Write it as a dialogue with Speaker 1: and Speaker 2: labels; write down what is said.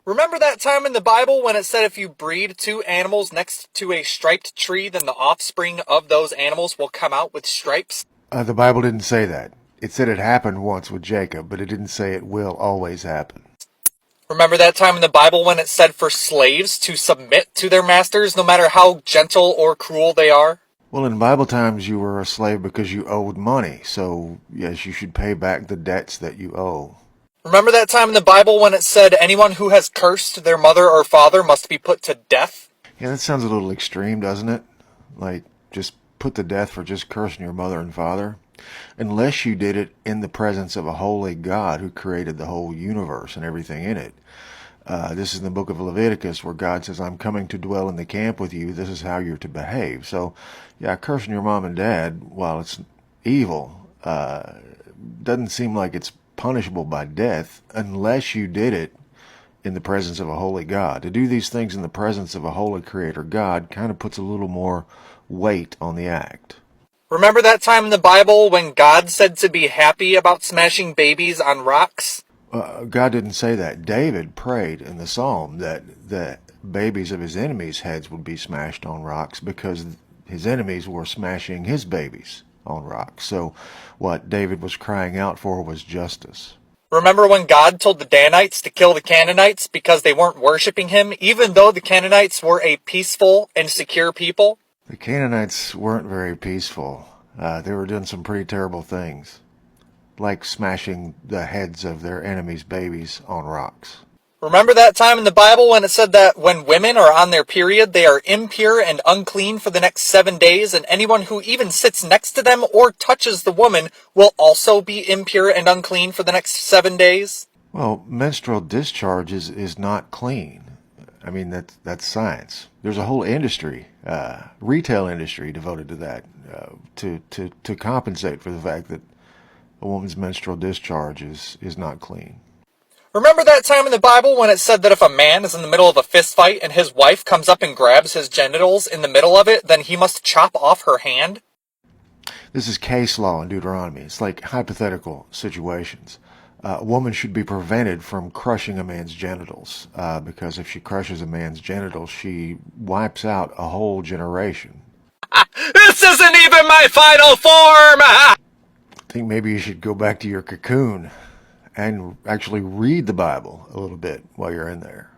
Speaker 1: Remember that time in the Bible when it said if you breed two animals next to a striped tree, then the offspring of those animals will come out with stripes?
Speaker 2: The Bible didn't say that. It said it happened once with Jacob, but it didn't say it will always happen.
Speaker 1: Remember that time in the Bible when it said for slaves to submit to their masters no matter how gentle or cruel they are?
Speaker 2: Well, in Bible times, you were a slave because you owed money, so yes, you should pay back the debts that you owe.
Speaker 1: Remember that time in the Bible when it said anyone who has cursed their mother or father must be put to death?
Speaker 2: Yeah, that sounds a little extreme, doesn't it? Like, just put to death for just cursing your mother and father. Unless you did it in the presence of a holy God who created the whole universe and everything in it. This is in the book of Leviticus where God says, I'm coming to dwell in the camp with you. This is how you're to behave. So, yeah, cursing your mom and dad, while it's evil, doesn't seem like it's punishable by death unless you did it in the presence of a holy God. To do these things in the presence of a holy creator God kind of puts a little more weight on the act.
Speaker 1: Remember that time in the Bible when God said to be happy about smashing babies on rocks?
Speaker 2: God didn't say that. David prayed in the psalm that the babies of his enemies' heads would be smashed on rocks because his enemies were smashing his babies on rocks. So what David was crying out for was justice.
Speaker 1: Remember when God told the Danites to kill the Canaanites because they weren't worshiping him, even though the Canaanites were a peaceful and secure people?
Speaker 2: The Canaanites weren't very peaceful. They were doing some pretty terrible things, like smashing the heads of their enemies' babies on rocks.
Speaker 1: Remember that time in the Bible when it said that when women are on their period, they are impure and unclean for the next 7 days, and anyone who even sits next to them or touches the woman will also be impure and unclean for the next 7 days?
Speaker 2: Well, menstrual discharge is not clean. I mean, that's science. There's a whole industry, retail industry devoted to that, to compensate for the fact that a woman's menstrual discharge is not clean.
Speaker 1: Remember that time in the Bible when it said that if a man is in the middle of a fist fight and his wife comes up and grabs his genitals in the middle of it, then he must chop off her hand?
Speaker 2: This is case law in Deuteronomy. It's like hypothetical situations. A woman should be prevented from crushing a man's genitals because if she crushes a man's genitals, she wipes out a whole generation.
Speaker 1: This isn't even my final form!
Speaker 2: I think maybe you should go back to your cocoon and actually read the Bible a little bit while you're in there.